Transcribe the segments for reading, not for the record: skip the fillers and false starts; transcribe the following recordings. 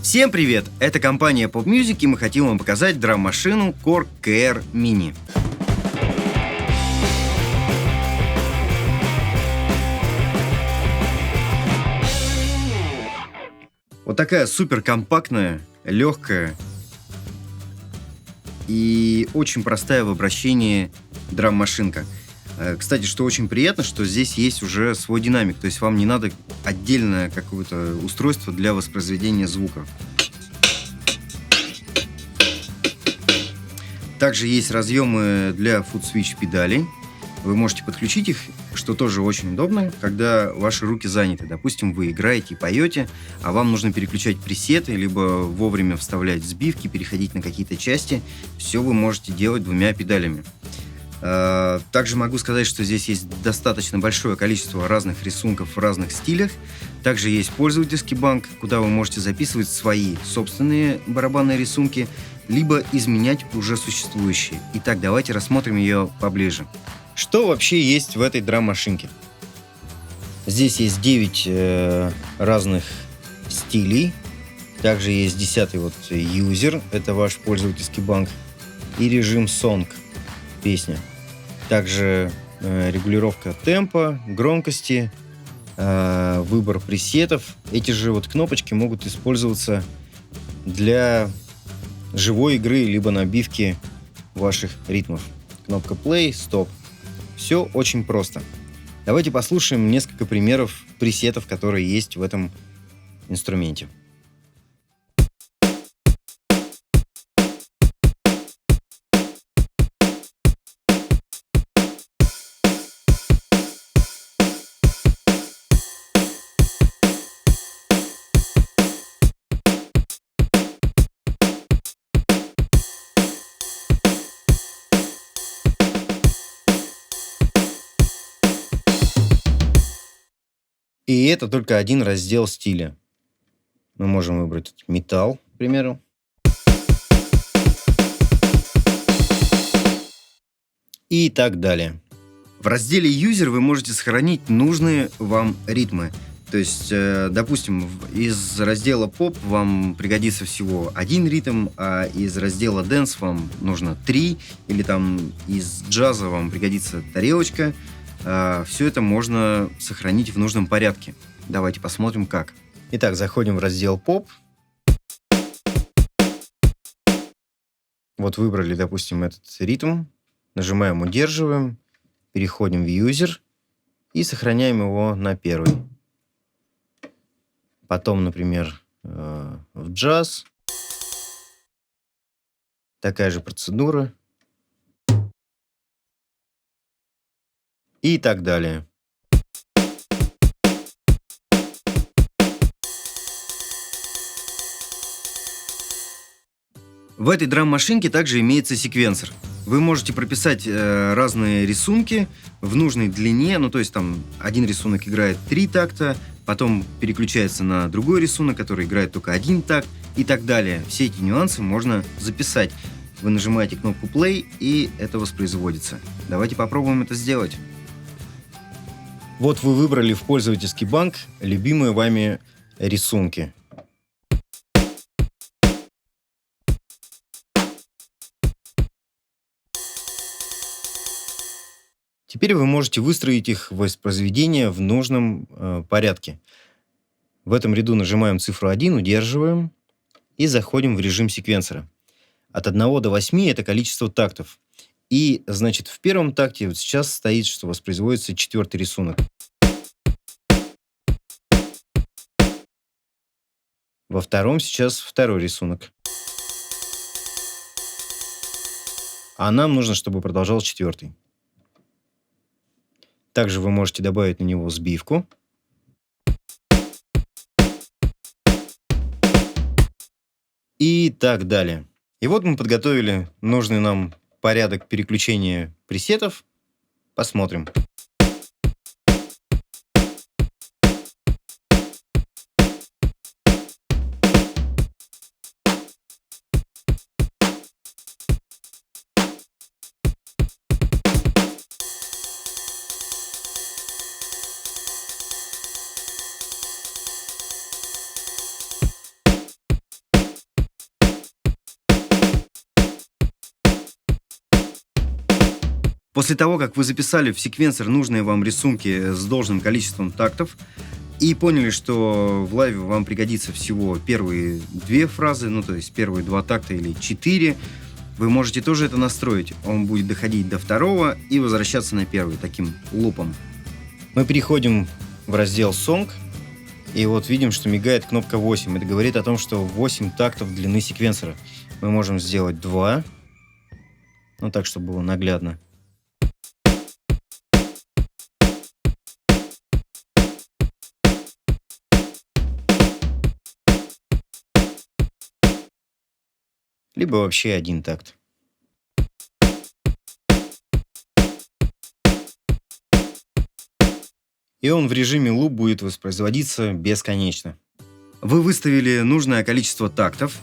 Всем привет! Это компания Pop Music, и мы хотим вам показать драм-машину Korg KR Mini. Вот такая супер компактная, легкая и очень простая в обращении драм-машинка. Кстати, что очень приятно, что здесь есть уже свой динамик, то есть вам не надо отдельное какое-то устройство для воспроизведения звука. Также есть разъемы для Foot Switch педалей. Вы можете подключить их, что тоже очень удобно, когда ваши руки заняты. Допустим, вы играете и поете, а вам нужно переключать пресеты, либо вовремя вставлять сбивки, переходить на какие-то части. Все вы можете делать двумя педалями. Также могу сказать, что здесь есть достаточно большое количество разных рисунков в разных стилях. Также есть пользовательский банк, куда вы можете записывать свои собственные барабанные рисунки, либо изменять уже существующие. Итак, давайте рассмотрим ее поближе. Что вообще есть в этой драм-машинке? Здесь есть 9 разных стилей. Также есть 10-й юзер, это ваш пользовательский банк, и режим Song, песня. Также регулировка темпа, громкости, выбор пресетов. Эти же кнопочки могут использоваться для живой игры, либо набивки ваших ритмов. Кнопка play, стоп. Все очень просто. Давайте послушаем несколько примеров пресетов, которые есть в этом инструменте. И это только один раздел стиля. Мы можем выбрать металл, к примеру. И так далее. В разделе «Юзер» вы можете сохранить нужные вам ритмы. То есть, допустим, из раздела «Поп» вам пригодится всего один ритм, а из раздела «Дэнс» вам нужно 3, или там из джаза вам пригодится тарелочка. Все это можно сохранить в нужном порядке. Давайте посмотрим, как. Итак, заходим в раздел «Поп». Вот выбрали, допустим, этот ритм. Нажимаем «Удерживаем». Переходим в «Юзер» и сохраняем его на первый. Потом, например, в джаз. Такая же процедура. И так далее. В этой драм-машинке также имеется секвенсор. Вы можете прописать разные рисунки в нужной длине. Ну, то есть там один рисунок играет 3 такта, потом переключается на другой рисунок, который играет только 1 такт и так далее. Все эти нюансы можно записать. Вы нажимаете кнопку play, и это воспроизводится. Давайте попробуем это сделать. Вот вы выбрали в пользовательский банк любимые вами рисунки. Теперь вы можете выстроить их воспроизведение в нужном порядке. В этом ряду нажимаем цифру 1, удерживаем и заходим в режим секвенсора. От 1 до 8 это количество тактов. И, значит, в первом такте вот сейчас стоит, что воспроизводится 4-й рисунок. Во втором сейчас 2-й рисунок. А нам нужно, чтобы продолжал 4-й. Также вы можете добавить на него сбивку. И так далее. И вот мы подготовили нужный нам порядок переключения пресетов. Посмотрим. После того, как вы записали в секвенсор нужные вам рисунки с должным количеством тактов и поняли, что в лайве вам пригодится всего первые 2 фразы, ну то есть первые 2 такта или 4, вы можете тоже это настроить. Он будет доходить до 2 и возвращаться на 1 таким лупом. Мы переходим в раздел Song, и вот видим, что мигает кнопка 8. Это говорит о том, что 8 тактов длины секвенсора. Мы можем сделать 2, ну так, чтобы было наглядно. Либо вообще 1 такт. И он в режиме луп будет воспроизводиться бесконечно. Вы выставили нужное количество тактов.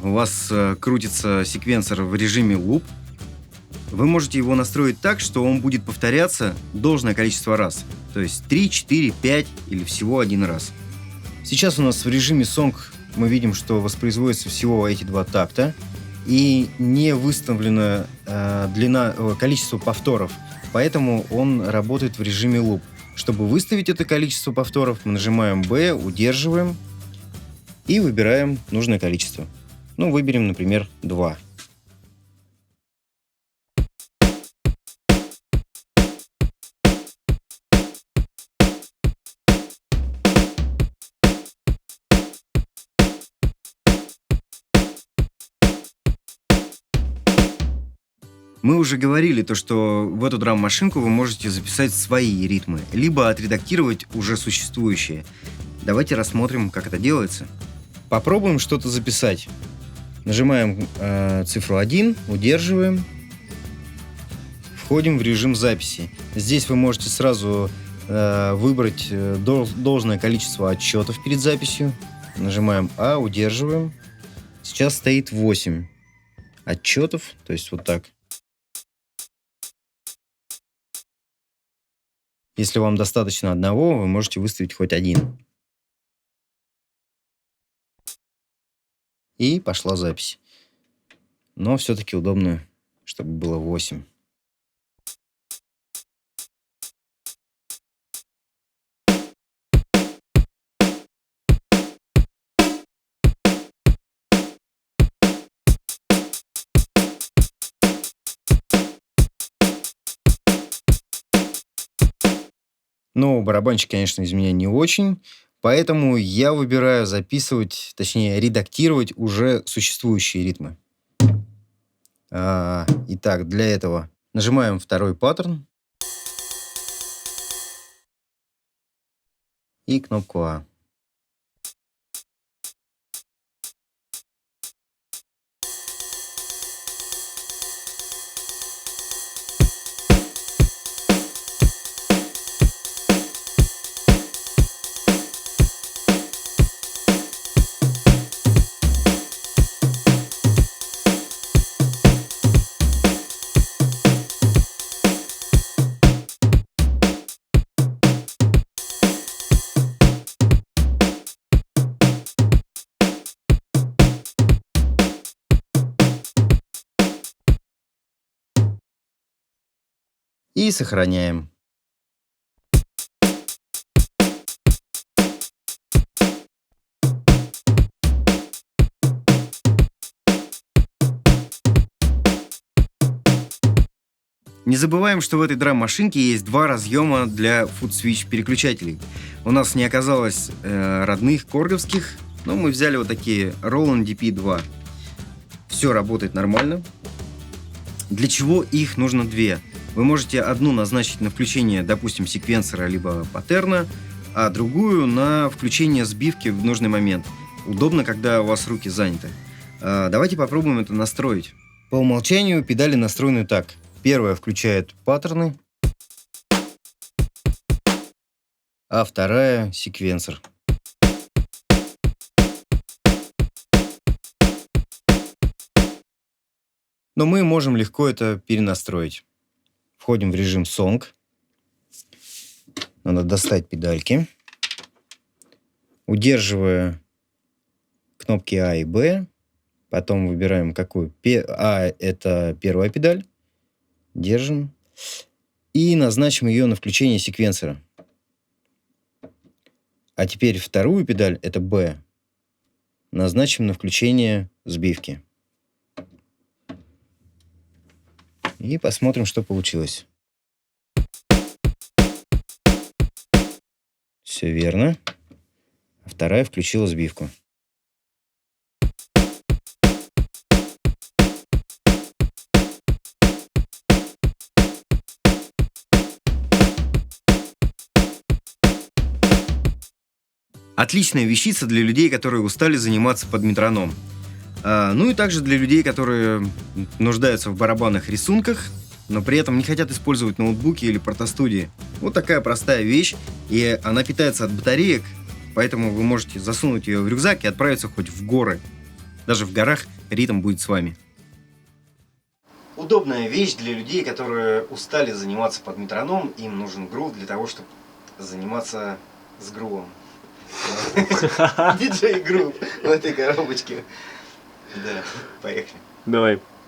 У вас крутится секвенсор в режиме луп. Вы можете его настроить так, что он будет повторяться должное количество раз. То есть 3, 4, 5 или всего 1 раз. Сейчас у нас в режиме Song мы видим, что воспроизводится всего эти 2 такта. И не выставлено количество повторов. Поэтому он работает в режиме луп. Чтобы выставить это количество повторов, мы нажимаем B, удерживаем и выбираем нужное количество. Ну, выберем, например, 2. Мы уже говорили, что в эту драм-машинку вы можете записать свои ритмы, либо отредактировать уже существующие. Давайте рассмотрим, как это делается. Попробуем что-то записать. Нажимаем цифру 1, удерживаем, входим в режим записи. Здесь вы можете сразу выбрать должное количество отсчетов перед записью. Нажимаем А, удерживаем. Сейчас стоит 8 отсчетов, то есть вот так. Если вам достаточно одного, вы можете выставить хоть 1. И пошла запись. Но все-таки удобно, чтобы было 8. Но барабанщик, конечно, из меня не очень, поэтому я выбираю записывать, точнее, редактировать уже существующие ритмы. Итак, для этого нажимаем 2 паттерн и кнопку А. И сохраняем. Не забываем, что в этой драм-машинке есть 2 разъема для фуд-свич переключателей. У нас не оказалось родных корговских, но мы взяли вот такие Roland DP2. Все работает нормально. Для чего их нужно 2? Вы можете одну назначить на включение, допустим, секвенсора либо паттерна, а другую на включение сбивки в нужный момент. Удобно, когда у вас руки заняты. Давайте попробуем это настроить. По умолчанию педали настроены так. Первая включает паттерны, а вторая — секвенсор. Но мы можем легко это перенастроить. Входим в режим Song. Надо достать педальки. Удерживая кнопки А и Б, потом выбираем какую. А — это первая педаль. Держим. И назначим ее на включение секвенсора. А теперь вторую педаль, это B, назначим на включение сбивки. И посмотрим, что получилось. Все верно. Вторая включила сбивку. Отличная вещица для людей, которые устали заниматься под метроном. Ну и также для людей, которые нуждаются в барабанных рисунках, но при этом не хотят использовать ноутбуки или протостудии. Вот такая простая вещь, и она питается от батареек, поэтому вы можете засунуть ее в рюкзак и отправиться хоть в горы. Даже в горах ритм будет с вами. Удобная вещь для людей, которые устали заниматься под метроном, им нужен грув для того, чтобы заниматься с грувом. Диджей грув в этой коробочке. Да, поехали. Давай.